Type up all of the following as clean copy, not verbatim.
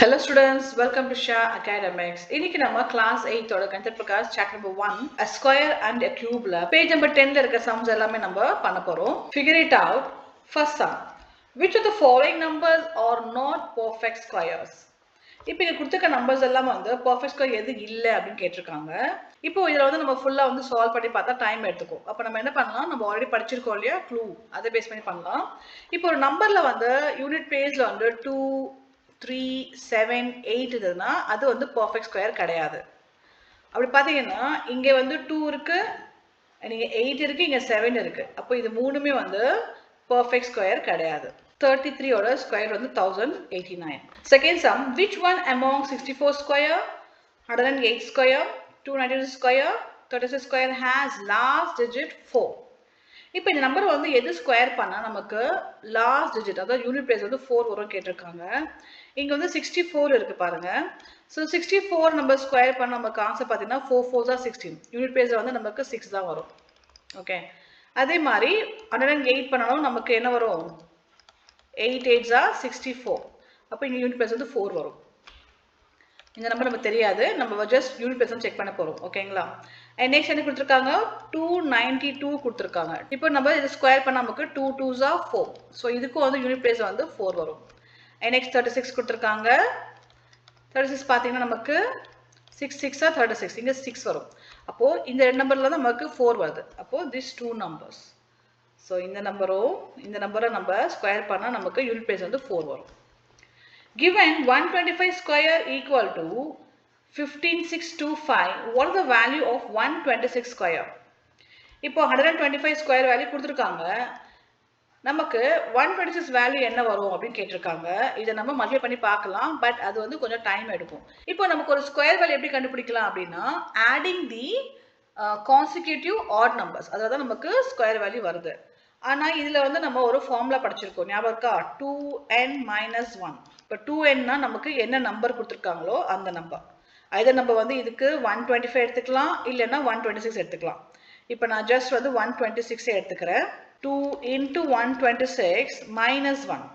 Hello students, welcome to Shah Academics. இன்னைக்கு நம்ம class 8 ஓட கணித Prakash chapter number 1 a square and a cube ல page number 10 ல இருக்க sums எல்லாமே நம்ம பண்ண போறோம். Figure it out. First sum. Which of the following numbers are not perfect squares? இப்போ இங்க கொடுத்திருக்க நம்பர்ஸ் எல்லாம் வந்து perfect square எது இல்ல அப்படின்னு கேட்டிருக்காங்க. இப்போ இதுல வந்து நம்ம ஃபுல்லா வந்து சால்வ் பண்ணி பார்த்தா டைம் எடுத்துக்கும். அப்ப நம்ம என்ன பண்ணலாம், நம்ம ஆல்ரெடி படிச்சிருக்கோம் இல்லையா க்ளூ, அதை பேஸ் பண்ணி பண்ணலாம். இப்போ ஒரு நம்பர்ல வந்து யூனிட் பேஜ்ல வந்து 2 3 7 8 இதுனா அது வந்து பர்ஃபெக்ட் ஸ்கொயர் கிடையாது. அப்படி பார்த்தீங்கன்னா இங்கே வந்து 2 இருக்கு, நீங்க 8 இருக்கு, இங்க 7 இருக்கு. அப்போ இது மூணுமே வந்து பர்ஃபெக்ட் ஸ்கொயர் கிடையாது. 33 ஓட ஸ்கொயர் வந்து 1089. Second sum, which one among 64 square, 108 square, 296 square, 36 square has last digit 4? இப்போ இந்த நம்பர் வந்து எது ஸ்கொயர் பண்ணா நமக்கு லாஸ்ட் டிஜிட், அதாவது யூனிட் பிளேஸ் வந்து 4 வரும் கேட்டிருக்காங்க. இங்க வந்து 64 இருக்கு பாருங்க. ஸோ 64 நம்பர் ஸ்கொயர் பண்ண நமக்கு ஆன்சர் பார்த்தீங்கன்னா 4 4s are 16. யூனிட் பிளேஸ்ல வந்து நமக்கு 6 தான் வரும். ஓகே, அதே மாதிரி 108 பண்ணணும், நமக்கு என்ன வரும், 8 8s are 64. அப்போ இங்க யூனிட் பிளேஸ் வந்து 4 வரும். இந்த நம்பர் நமக்கு தெரியாது, நம்ம ஜஸ்ட் யூனிட் பிளேஸ் செக் பண்ண போறோம். ஓகேங்களா? நெக்ஸ்ட் என்ன கொடுத்துருக்காங்க, 292 கொடுத்துருக்காங்க. இப்போ நம்ம இது ஸ்கொயர் பண்ண நமக்கு 2 2s are 4. ஸோ இதுக்கும் வந்து யூனிட் பிளேஸ் வந்து 4 வரும். நெக்ஸ்ட் 36 கொடுத்துருக்காங்க. 36 பார்த்தீங்கன்னா நமக்கு 6 6 are 36, இங்கே 6 வரும். அப்போ இந்த ரெண்டு நம்பர்ல தான் நமக்கு 4 வருது. அப்போ திஸ் 2 numbers. ஸோ இந்த நம்பரை நம்ம ஸ்கொயர் பண்ணால் நமக்கு யூனிட் பிளேஸ் வந்து 4 வரும். Given 125 square equal to 15625, what is the value of 126 square? இப்போ 125 ஸ்கொயர் வேல்யூ கொடுத்துருக்காங்க, நமக்கு 126 வேல்யூ என்ன வரும் அப்படின்னு கேட்டிருக்காங்க. இதை நம்ம மல்டிப்ளை பண்ணி பார்க்கலாம், பட் அது வந்து கொஞ்சம் டைம் எடுக்கும். இப்போ நமக்கு ஒரு ஸ்கொயர் வேல்யூ எப்படி கண்டுபிடிக்கலாம் அப்படின்னா, ஆடிங் தி கான்சிக்யூட்டிவ் ஆட் நம்பர்ஸ், அதாவது நமக்கு ஸ்கொயர் வேல்யூ வருது. ஆனா இதுல வந்து நம்ம ஒரு ஃபார்முலா படிச்சிருக்கோம், ஞாபகம் இருக்கா? 2n minus 1. இப்போ 2nனா நமக்கு என்ன நம்பர் கொடுத்துருக்காங்களோ அந்த நம்பர். ஐதர் நம்ம வந்து இதுக்கு 125 எடுத்துக்கலாம், இல்லைன்னா 126 எடுத்துக்கலாம். இப்போ நான் ஜஸ்ட் வந்து 126 எடுத்துக்கிறேன். 2 into 126 minus 1.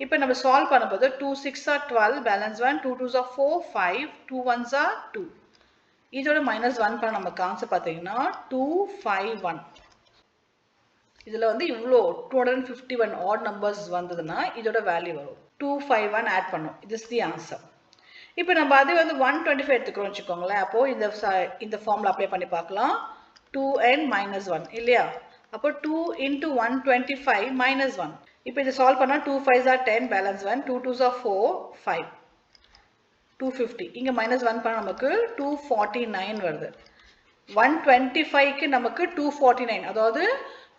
இப்போ நம்ம சால்வ் பண்ணும்போது 2 6 are 12, balance 1, 2 2s are 4 5, 2 1s are 2. இதோட மைனஸ் 1 பண்ண நமக்கு ஆன்சர் பார்த்தீங்கன்னா 251. இதுல வந்து இவ்வளோ 251 ஆட் நம்பர்ஸ் வந்ததுன்னா இதோட வேல்யூ வரும் 251 ஆட் பண்ணும். this is the answer. இப்போ நம்ம அதே வந்து 125 எடுத்துக்கிறோம் வச்சுக்கோங்களேன். அப்போ இந்த ஃபார்முலா அப்ளை பண்ணி பார்க்கலாம். 2n minus 1 இல்லையா? அப்போ 2 into 125 minus 1. இப்போ இதை சால்வ் பண்ணால் 2 5s are 10, balance 1, 2 2s are 4 5, 250. இங்கே மைனஸ் 1 பண்ண நமக்கு 249 வருது. 125க்கு நமக்கு 249, அதாவது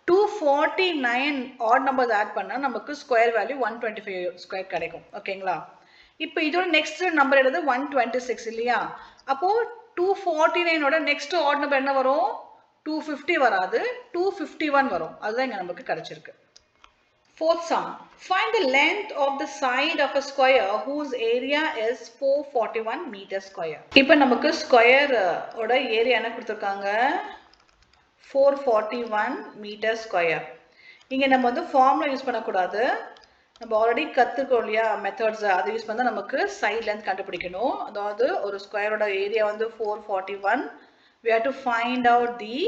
249 ஆட் நம்பர்ஸ் ஆட் பண்ணா நமக்கு ஸ்கொயர் வேல்யூ 125 ஸ்கொயர் கிடைக்கும். ஓகேங்களா? இப்போ இதோட நெக்ஸ்ட் நம்பர் எடுத்து 126 இல்லையா? அப்போ 249 ஓட நெக்ஸ்ட் ஆட் நம்பர் என்ன வரும்? 250 வராது, 251 வரும். அதுதான் இங்க நமக்கு கிடைச்சிருக்கு. Fourth sum. Find the length of the side of a square whose area is 441 meters square. இப்போ நமக்கு ஸ்கொயர் ஓட ஏரியா என்ன கொடுத்துருக்காங்க? 441 meter square. இங்க நம்ம வந்து ஃபார்முலா யூஸ் பண்ணக்கூடாது, நம்ம ஆல்ரெடி கற்றுக்கோம் இல்லையா மெத்தட்ஸ், அதை யூஸ் பண்ணால் நமக்கு சைட் லென்த் கண்டுபிடிக்கணும். அதாவது ஒரு ஸ்கொயரோட ஏரியா வந்து 441, we have to find out the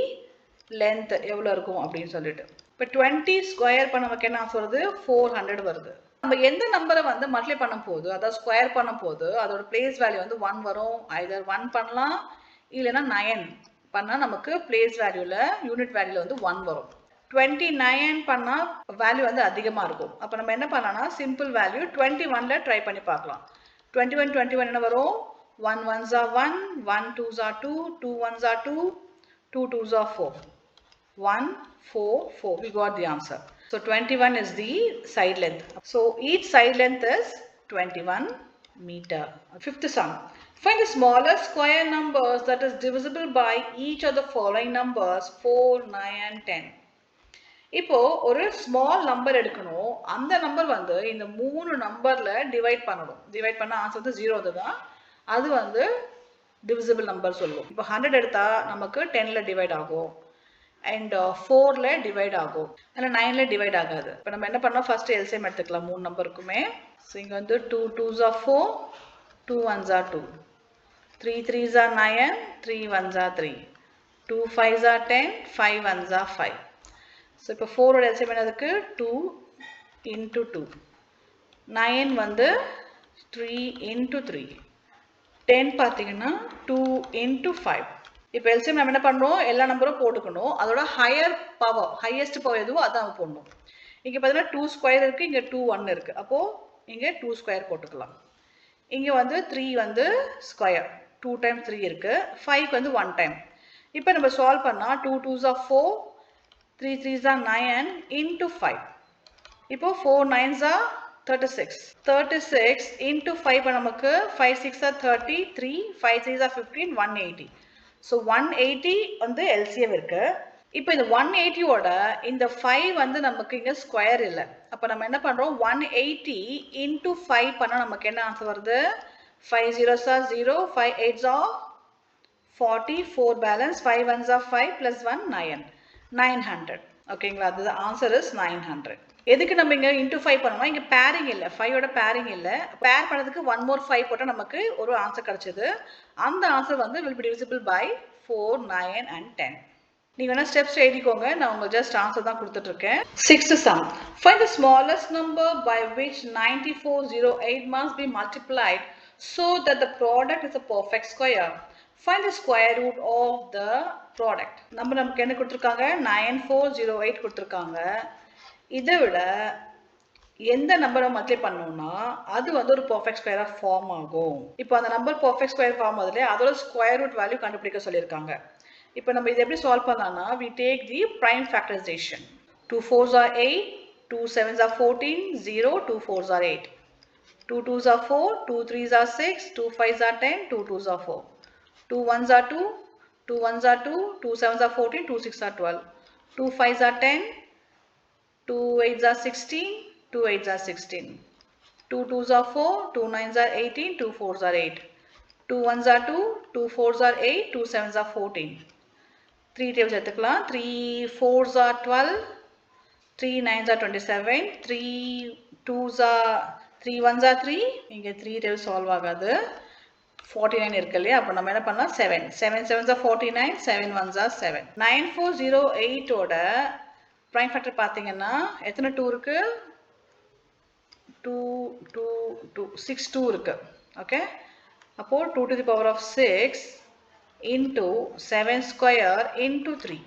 length எவ்வளோ இருக்கும் அப்படின்னு சொல்லிட்டு. இப்போ 20 ஸ்கொயர் பண்ண நமக்கு என்ன சொல்றது, 400 வருது. நம்ம எந்த நம்பரை வந்து மல்டிப்ளை பண்ணும் போது, அதாவது ஸ்கொயர் பண்ணும் போது அதோட பிளேஸ் வேல்யூ வந்து 1 வரும். ஐதர் 1 பண்ணலாம், இல்லைன்னா 9 பண்ணா நமக்கு பிளேஸ் வேல்யூல யூனிட் வேல்யூல வந்து 1 வரும். 29 பண்ணா வேல்யூ வந்து அதிகமா இருக்கும். அப்ப நம்ம என்ன பண்ணலாம்னா சிம்பிள் வேல்யூ 21ல ட்ரை பண்ணி பார்க்கலாம். 21 என்ன வரும்? 1 1s are 1, 1 2s are 2, 2 1s are 2, 2 2s are 4, 1 4 4. We got the answer. So 21 is the side length. So each side length is 21 meter. Fifth sum. Find the smallest square numbers that is divisible by each of the following numbers 4 9 and 10. இப்போ ஒரு small number எடுக்கணும், அந்த number வந்து இந்த மூணு நம்பர்ல divide பண்ணணும். Divide பண்ண ஆன்சர் வந்து 0 தான், அது வந்து டிவிசிபிள் நம்பர் சொல்லுவோம். இப்போ 100 எடுத்தா நமக்கு 10ல டிவைட் ஆகும், அண்ட் 4ல டிவைட் ஆகும், ஆனால் 9ல டிவைட் ஆகாது. இப்போ நம்ம என்ன பண்ணோம், ஃபர்ஸ்ட் எல்சிஎம் எடுத்துக்கலாம் மூணு நம்பருக்குமே. ஸோ இங்கே வந்து 2 2s are 4, 2 ones are 2, 3 3s are 9, 3 ones are 3, 2 5s are 10, 5 ones are 5. So இப்போ 4 ஓட LCM என்னதுக்கு 2 into 2, 9 வந்து 3 into 3, 10 பார்த்தீங்கன்னா 2 into 5. இப்போ LCM நம்ம என்ன பண்ணுறோம், எல்லா நம்பரும் போட்டுக்கணும், அதோட ஹையர் பவர் ஹையஸ்ட் பவர் எதுவோ அதான் நம்ம போடணும். இங்கே பார்த்தீங்கன்னா 2 ஸ்கொயர் இருக்குது, இங்கே 2 1 இருக்குது, அப்போது இங்கே 2 ஸ்கொயர் போட்டுக்கலாம். இங்கே வந்து 3 வந்து ஸ்கொயர் 2 times 3 இருக்குது, 5 வந்து 1 time. இப்போ நம்ம சால்வ் பண்ணால் 2 2s are 4, 3 3s are 9 into 5. இப்போ 4 9s are 36, 36 into 5 நமக்கு 5 6 are 30, 3 5 3s are 15, 180. ஸோ 180 வந்து LCM இருக்கு. இப்போ இந்த 180 ஓட இந்த 5 வந்து நமக்கு இங்கே ஸ்கொயர் இல்லை. அப்போ நம்ம என்ன பண்ணுறோம், 180 into 5 பண்ணால் நமக்கு என்ன ஆன்சர் வருது, 5 zeros are 0, 5 8s are 40, 4 balance, 5 ones are 5 plus 1 9, 900. ஓகேங்களா, அது ஆன்சர் இஸ் 900. எதுக்கு நம்ம இங்கே இன்டூ 5 பண்ணோம்னா இங்கே பேரிங் இல்லை, 5ஓட பேரிங் இல்லை. பேர் பண்ணதுக்கு 1 more 5 போட்டால் நமக்கு ஒரு ஆன்சர் கிடச்சிது. அந்த ஆன்சர் வந்து will be divisible by 4, 9 and 10. நீங்கள் வேணால் ஸ்டெப்ஸ் எழுதிக்கோங்க, நான் உங்களுக்கு ஜஸ்ட் ஆன்சர் தான் கொடுத்துட்ருக்கேன். 6th sum. Find the smallest number by which 9408 must be multiplied so that the product is a perfect square. Find the square root of the product. நமக்கு என்ன கொடுத்துருக்காங்க, 9408 கொடுத்துருக்காங்க. இதை விட எந்த நம்பரை மல்டிப்ளை பண்ணோம்னா அது வந்து ஒரு பர்ஃபெக்ட் ஸ்கொயராக ஃபார்ம் ஆகும். இப்போ அந்த நம்பர் பர்ஃபெக்ட் ஸ்கொயர் ஃபார்ம் ஆகுதுல, அதோட ஸ்கொயர் ரூட் வேல்யூ கண்டுபிடிக்க சொல்லியிருக்காங்க. இப்போ நம்ம இதை எப்படி சால்வ் பண்ணலாம்னா, we take the prime factorization. 2 4s are 8, 2 7s are 14, 0 2 4s are 8, 2 2s are 4, 2 3s are 6, 2 5s are 10, 2 2s are 4, 2 1s are 2, 2 1s are 2, 2 7s are 14, 2 6 are 12, 2 5s are 10, 2 8s are 16, 2 8s are 16, 2 2s are 4, 2 9s are 18, 2 4s are 8, 2 1s are 2, 2 4s are 8, 2 7s are 14. 3 tables எடுத்துக்கலாம். 3 4s are 12, 3 9s are 27, 3 2s are 3 1s are 3. இங்கே 3 tables solve ஆகாது, 49 இருக்கு இல்லையா, அப்போ நம்ம என்ன பண்ணலாம், 7 7 7s are 49, 7 1s are 7. 9408 ஓட ப்ரைம் ஃபேக்டர் பார்த்தீங்கன்னா எத்தனை 2 இருக்கு, 2 2 2 6 2 இருக்கு. ஓகே, அப்போது 2 to the power of 6 into 7 square into 3.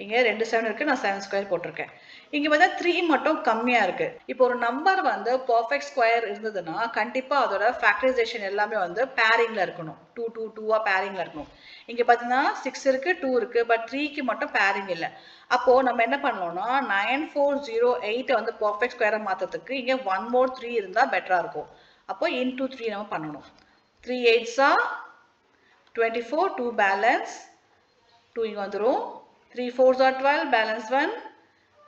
இங்கே 2 7 இருக்குது, நான் 7 ஸ்கொயர் போட்டிருக்கேன். இங்கே பார்த்தா 3 மட்டும் கம்மியாக இருக்குது. இப்போ ஒரு நம்பர் வந்து பர்ஃபெக்ட் ஸ்கொயர் இருந்ததுன்னா கண்டிப்பாக அதோட ஃபேக்டரைசேஷன் எல்லாமே வந்து பேரிங்கில் இருக்கணும், 2 2 2 பேரிங்கில் இருக்கணும். இங்கே பார்த்தீங்கன்னா 6 இருக்குது, 2 இருக்குது, பட் 3க்கு மட்டும் பேரிங் இல்லை. அப்போது நம்ம என்ன பண்ணோம்னா 9408 வந்து பர்ஃபெக்ட் ஸ்கொயரை மாற்றத்துக்கு இங்கே 1 more 3 இருந்தால் பெட்டராக இருக்கும். அப்போது into 3 நம்ம பண்ணணும். 3 8s are 24, 2 balance, 2 இங்கே வந்துடும், 3 4s are 12, balance 1,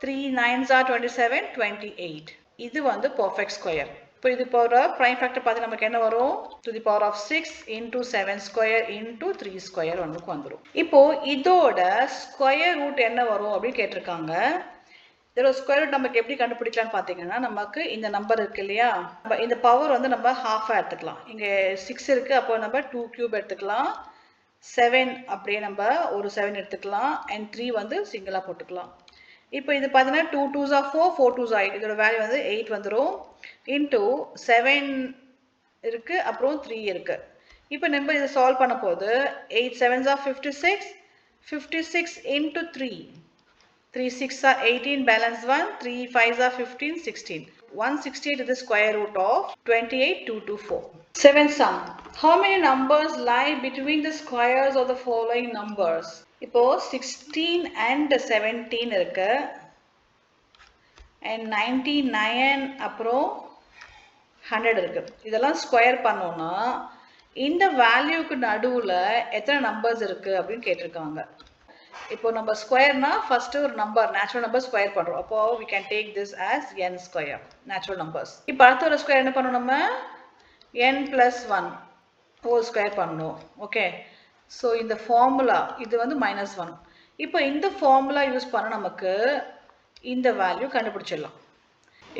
3 9s are 27, 28. இது வந்து perfect square. இப்போ இது போகிற prime factor பார்த்து நமக்கு என்ன வரும், to the power of 6 into 7 square into 3 square ஒன்றுக்கு வந்துடும். இப்போ இதோட ஸ்கொயர் ரூட் என்ன வரும் அப்படின்னு கேட்டிருக்காங்க. இதோட ஸ்கொயர் ரூட் நமக்கு எப்படி கண்டுபிடிக்கலான்னு பார்த்தீங்கன்னா, நமக்கு இந்த நம்பர் இருக்கு இல்லையா, இந்த பவர் வந்து நம்ம ஹாஃபாக எடுத்துக்கலாம். இங்கே 6 இருக்குது, அப்போ நம்ம 2 cube எடுத்துக்கலாம், 7 அப்படியே நம்ம ஒரு 7 எடுத்துக்கலாம், அண்ட் 3 வந்து சிங்கிளாக போட்டுக்கலாம். இப்போ இது பார்த்தீங்கன்னா 2 2s are 4, 4 2s are 8, இதோட வேல்யூ வந்து 8 வந்துடும், இன்டூ 7 இருக்குது, அப்புறம் 3 இருக்குது. இப்போ நம்ம இதை சால்வ் பண்ண போது 8 7s are 56, 56 into 3, 3 6 are 18, balance 1, 3 5s are 15, 16. 168 is the square root of 28224. 7th sum. How many numbers lie between the squares of the following numbers? இப்போ 16 and 17 இருக்கு, and 99 அப்புறம் 100 இருக்கு. இதெல்லாம் ஸ்கொயர் பண்ணோம்னா இந்த வேல்யூக்கு நடுவில் எத்தனை நம்பர்ஸ் இருக்கு அப்படின்னு கேட்டிருக்காங்க. இப்போ நம்ம ஸ்கொயர்னா ஃபர்ஸ்ட் ஒரு நம்பர் நேச்சுரல் நம்பர் ஸ்கொயர் பண்ணுறோம், அப்போ we can take this as n square natural numbers. இப்போ அடுத்த ஒரு ஸ்கொயர் என்ன பண்ணணும், நம்ம n plus 1 ஹோல் ஸ்கொயர் பண்ணணும். ஓகே, ஸோ இந்த ஃபார்முலா இது வந்து -1. இப்போ இந்த ஃபார்முலா யூஸ் பண்ண நமக்கு இந்த வேல்யூ கண்டுபிடிச்சிடலாம்.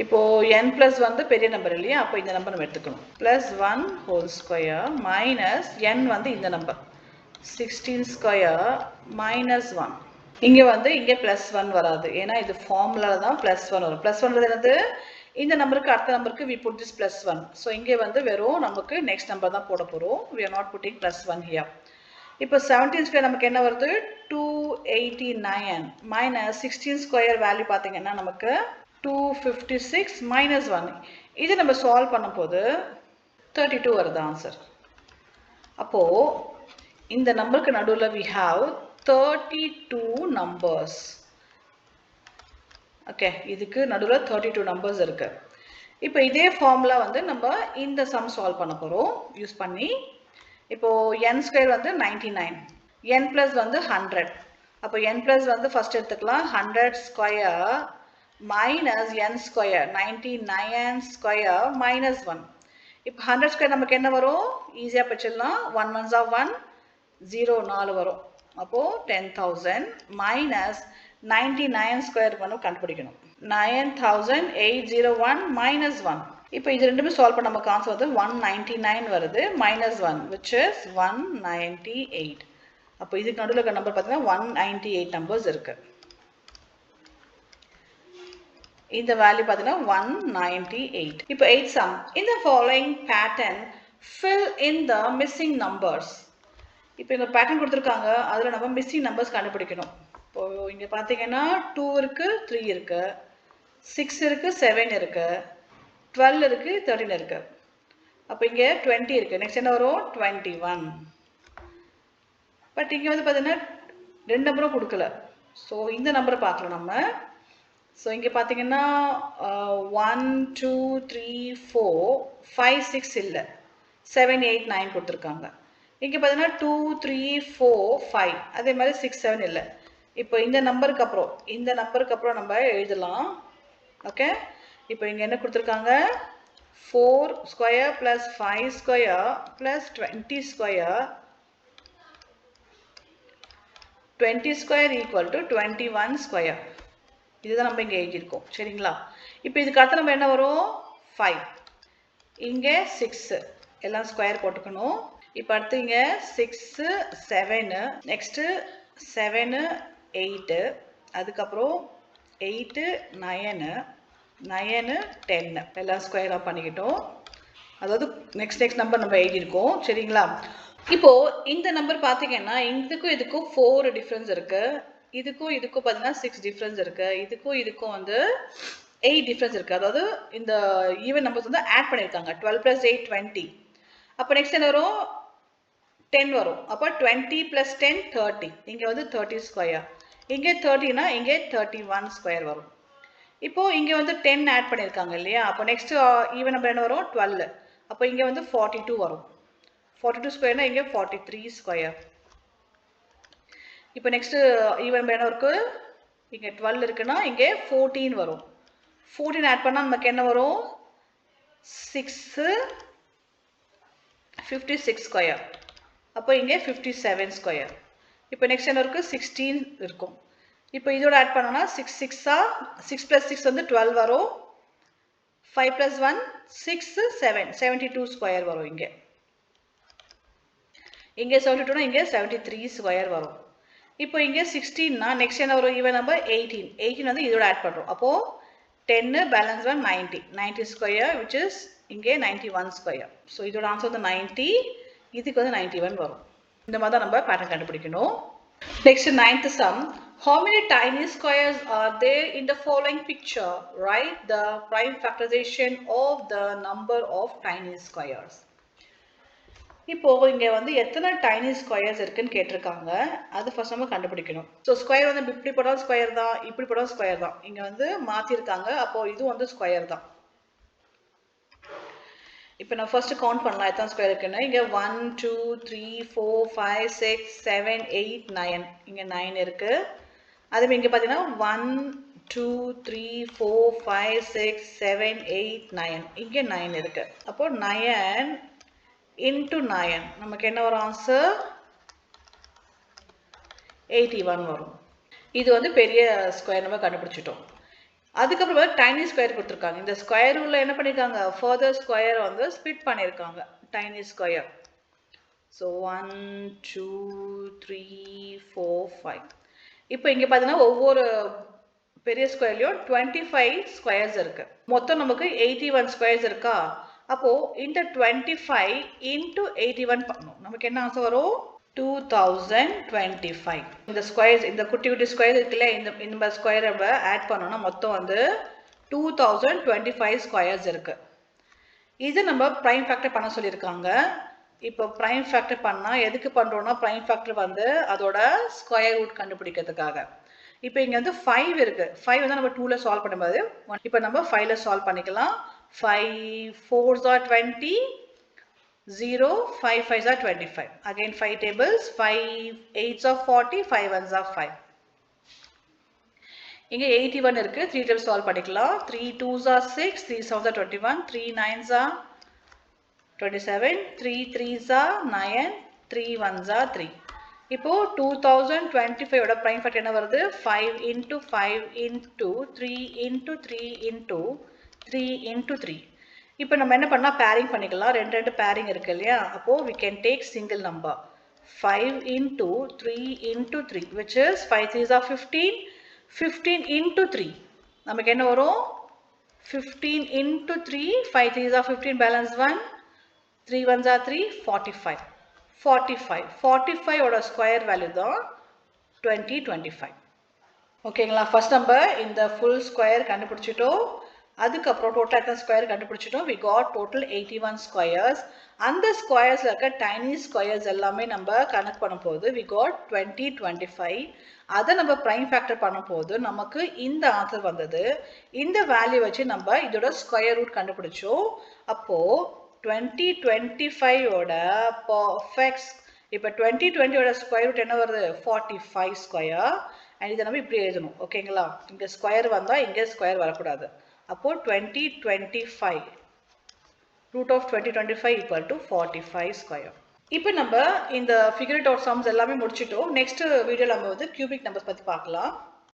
இப்போ n plus வந்து பெரிய நம்பர் இல்லையா, அப்போ இந்த நம்பர் நம்ம எடுத்துக்கணும். plus 1 whole square minus n வந்து இந்த நம்பர் 16 square minus 1. இங்கே வந்து இங்கே plus 1 வராது, ஏன்னா இது ஃபார்முலால தான் plus 1 வரும். plus 1 என்னது, இந்த நம்பருக்கு அடுத்த நம்பருக்கு we put this plus 1. So இங்கே வந்து வெறும் நமக்கு நெக்ஸ்ட் நம்பர் தான் போட போகிறோம். we are not putting plus 1 here. இப்போ 17 ஸ்கொயர் நமக்கு என்ன வருது, 289 மைனஸ் 16 ஸ்கொயர் வேல்யூ பார்த்தீங்கன்னா நமக்கு 256 minus 1. இது நம்ம சால்வ் பண்ணும்போது 32 வருது ஆன்சர். அப்போ இந்த நம்பருக்கு நடுவில் we have 32 numbers. ஓகே, இதுக்கு நடுவில் 32 நம்பர்ஸ் இருக்கு. இப்போ இதே ஃபார்முலா வந்து நம்ம இந்த சம் சால்வ் பண்ண போகிறோம் யூஸ் பண்ணி. இப்போ n ஸ்கொயர் வந்து 99, n பிளஸ் வந்து 100. அப்போ n பிளஸ் வந்து ஃபர்ஸ்ட் எடுத்துக்கலாம், 100 square minus n square 99 square minus 1. இப்போ 100 ஸ்கொயர் நமக்கு என்ன வரும், ஈஸியாக படிச்சிடலாம். 1 1s are 1, 0 4 வரும். அப்போது 10,000 மைனஸ் 99 ஸ்கொயர் வந்து கண்டுபிடிக்கணும். 9801 மைனஸ் 1. இப்போ இது ரெண்டுமே சால்வ் பண்ண நமக்கு ஆன்சர் வந்து 199 வருது மைனஸ் 1 which is 198. அப்போ இதுக்கு நடுவில் இருக்க நம்பர் பார்த்தீங்கன்னா 198 நம்பர்ஸ் இருக்கு. இந்த வேல்யூ பார்த்தீங்கன்னா 198. இப்போ 8th sum. In the following pattern fill in the missing numbers. இப்போ இந்த பேட்டர்ன் கொடுத்துருக்காங்க, அதில் நம்ம மிஸ்ஸிங் நம்பர்ஸ் கண்டுபிடிக்கணும். இப்போ இங்கே பார்த்தீங்கன்னா 2 இருக்கு, 3 இருக்கு, 6 இருக்கு, 7 இருக்கு, 12 இருக்கு, 13 இருக்கு. அப்போ இங்கே 20 இருக்கு. நெக்ஸ்ட் என்ன வரும், 21. பட் இங்கே வந்து பார்த்தீங்கன்னா 2 நம்பரும் கொடுக்கல. ஸோ இந்த நம்பரை பார்க்கலாம் நம்ம. ஸோ இங்கே பார்த்தீங்கன்னா 1 2 3 4 5 6 இல்லை, 7 8 9 கொடுத்துருக்காங்க. இங்கே பார்த்தீங்கன்னா 2 3 4 5, அதே மாதிரி 6 7 இல்லை. இப்போ இந்த நம்பருக்கு அப்புறம் நம்ம எழுதலாம். ஓகே, இப்போ இங்கே என்ன கொடுத்துருக்காங்க, 4 square plus 5 square plus 20 square, 20 square equal to 21 square. இதுதான் நம்ம இங்கே எழுதியிருக்கோம். சரிங்களா, இப்போ இதுக்கு அடுத்து நம்ம என்ன வரும், 5, இங்கே 6, எல்லாம் ஸ்கொயர் போட்டுக்கணும். இப்போ அடுத்து இங்கே 6 7, நெக்ஸ்ட்டு 7 8, அதுக்கப்புறம் 8 9 9 10, எல்லாம் ஸ்கொயராக பண்ணிக்கிட்டோம். அதாவது நெக்ஸ்ட் நம்பர் நம்ம எழுதியிருக்கோம். சரிங்களா, இப்போ இந்த நம்பர் பார்த்தீங்கன்னா இதுக்கும் 4 டிஃப்ரென்ஸ் இருக்கு, இதுக்கும் பார்த்தீங்கன்னா 6 டிஃப்ரென்ஸ் இருக்கு, இதுக்கும் வந்து 8 டிஃப்ரென்ஸ் இருக்கு. அதாவது இந்த ஈவன் நம்பர்ஸ் வந்து ஆட் பண்ணியிருக்காங்க. 12 + 8 20. அப்போ நெக்ஸ்ட் என்ன வரும், 10 வரும். அப்போ 20 + 10 30. இங்கே வந்து 30 ஸ்கொயர், இங்கே 30னா இங்கே 31 ஸ்கொயர் வரும். இப்போ இங்கே வந்து 10 ஆட் பண்ணியிருக்காங்க இல்லையா, அப்போ நெக்ஸ்ட் ஈவன் நம்பர் என்ன வரும், 12. அப்போ இங்கே வந்து 42 வரும். 42 ஸ்கொயர்னா இங்கே 43 ஸ்கொயர். இப்போ நெக்ஸ்ட் ஈவன் நம்பர் என்ன இருக்கு, இங்கே 12 இருக்குன்னா இங்கே 14 வரும். 14 ஆட் பண்ணால் நமக்கு என்ன வரும், 6 56 ஸ்கொயர். அப்போ இங்கே 57 ஸ்கொயர். இப்போ நெக்ஸ்ட் என்ன இருக்குது, 16 இருக்கும். இப்போ இதோட ஆட் பண்ணோம்னா 6 6 + 6 வந்து 12 வரும். 5 + 1 6 7 72 ஸ்கொயர் வரும். இங்கே 72னா இங்கே 73 ஸ்கொயர் வரும். இப்போ இங்கே 16னா நெக்ஸ்ட் என்ன வரும், ஈவன் நம்பர் 18 வந்து இதோட ஆட் பண்ணுறோம். அப்போது 10 பேலன்ஸ் 1 90 ஸ்கொயர் which is இங்கே 91 ஸ்கொயர். ஸோ இதோட ஆன்சர் வந்து 90, இதுக்கு வந்து 91 வரும். இந்த மாதிரி தான் நம்ம பேட்டர்ன் கண்டுபிடிக்கணும். Next 9th sum. How many tiny squares are there in the following picture? Write the prime factorization of the number of tiny squares. இப்போ இங்கே வந்து எத்தனை டைனி ஸ்கொயர்ஸ் இருக்குன்னு கேட்டிருக்காங்க, அது ஃபர்ஸ்ட் நம்ம கண்டுபிடிக்கணும். ஸோ ஸ்கொயர் வந்து இப்படி போட்டாலும் ஸ்கொயர் தான், இப்படி போட்டாலும் ஸ்கொயர் தான். இங்கே வந்து மாற்றிருக்காங்க, அப்போ இது வந்து ஸ்கொயர் தான். இப்போ நான் ஃபர்ஸ்ட் கவுண்ட் பண்ணலாம் எத்தனை ஸ்கொயர் இருக்குன்னு. இங்கே 1 2 3 4 5 6 7 8 9, இங்கே 9 இருக்கு. அதுவே இங்கே பார்த்தீங்கன்னா 1 2 3 4 5 6 7 8 9, இங்கே 9 இருக்கு. அப்போ 9 into 9 நமக்கு என்ன வரும், ஆன்சர் 81 வரும். இது வந்து பெரிய ஸ்கொயர் நம்ம கண்டுபிடிச்சிட்டோம். அதுக்கப்புறம் டைனி ஸ்கொயர் கொடுத்துருக்காங்க. இந்த ஸ்கொயர் ரூலில் என்ன பண்ணியிருக்காங்க, ஃபர்தர் ஸ்கொயர் வந்து ஸ்பிட் பண்ணியிருக்காங்க, டைனி ஸ்கொயர். ஸோ 1 2 3 4 5. இப்போ இங்கே பார்த்தீங்கன்னா ஒவ்வொரு பெரிய ஸ்கொயர்லையும் 25 ஸ்கொயர்ஸ் இருக்கு. மொத்தம் நமக்கு 81 ஸ்கொயர்ஸ் இருக்கா. அப்போ இந்த 25 இன்டூ 81 பண்ணணும். நமக்கு என்ன ஆன்சர் வரும், 2025. இந்த ஸ்கொயர்ஸ், இந்த குட்டி குட்டி ஸ்கொயர் இருக்குல்ல, இந்த ஸ்கொயர் நம்ம ஆட் பண்ணோம்னா மொத்தம் வந்து 2025 ஸ்கொயர்ஸ் இருக்கு. இது நம்ம ப்ரைம் ஃபேக்டர் பண்ண சொல்லியிருக்காங்க. இப்போ ப்ரைம் ஃபேக்டர் பண்ணால் எதுக்கு பண்ணுறோன்னா, ப்ரைம் ஃபேக்டர் வந்து அதோட ஸ்கொயர் ரூட் கண்டுபிடிக்கிறதுக்காக. இப்போ இங்கே வந்து 5 இருக்கு. 5 வந்து நம்ம 2ல சால்வ் பண்ணும்போது, இப்போ நம்ம 5ல சால்வ் பண்ணிக்கலாம். 5 4s are 20, 0 5 5s are 25. Again 5 tables, 5 8s are 40, 5 1s are 5. இங்கே 81 இருக்கு. 3 tables சால்வ் பண்ணிக்கலாம். 3 2s are 6, 3 7s are 21, 3 9s are 27, 3 3s are 9, 3 1s are 3. இப்போ 2025 ஓட ப்ரைம் ஃபேக்டர் என்ன வருது, 5 into 5 into 3 into 3 into 3 into 3. இப்போ நம்ம என்ன பண்ணலாம், பேரிங் பண்ணிக்கலாம். ரெண்டு பேரிங் இருக்கு இல்லையா. அப்போ we can take single number 5 into 3 into 3, which is 5 3s are 15, 15 into 3 நமக்கு என்ன வரும், 15 into 3, 5 3s are 15, balance 1, 3 1s are 3, 45. 45 ஓட ஸ்கொயர் வேல்யூ தான் 2025. ஓகேங்களா. ஃபர்ஸ்ட் நம்ம இந்த ஃபுல் ஸ்கொயர் கண்டுபிடிச்சிட்டோம். அதுக்கப்புறம் டோட்டல் எத்தனை ஸ்கொயர் கண்டுபிடிச்சிட்டோம். we got total 81 squares. அந்த ஸ்கொயர்ஸில் இருக்க டைனி ஸ்கொயர்ஸ் எல்லாமே நம்ம கனெக்ட் பண்ணும் போது we got 2025. அதை நம்ம ப்ரைம் ஃபேக்டர் பண்ணும் போது நமக்கு இந்த ஆன்சர் வந்தது. இந்த வேல்யூ வச்சு நம்ம இதோட ஸ்கொயர் ரூட் கண்டுபிடிச்சோம். அப்போ 2025 ஓட பர்ஃபெக்ட், இப்போ 2020 ஓட ஸ்கொயர் ரூட் என்ன வருது, 45 ஸ்கொயர். அண்ட் இதை நம்ம இப்படி எழுதணும். ஓகேங்களா. இங்கே ஸ்கொயர் வந்தால் இங்கே ஸ்கொயர் வரக்கூடாது. அப்போ 2025 root of 2025 equal to 45 square. இப்போ நம்ம இந்த ஃபிகர் இட் அவுட் சம்ஸ் எல்லாமே முடிச்சிட்டோம். நெக்ஸ்ட் வீடியோவில் நம்ம வந்து கியூபிக் நம்பர்ஸ் பற்றி பார்க்கலாம்.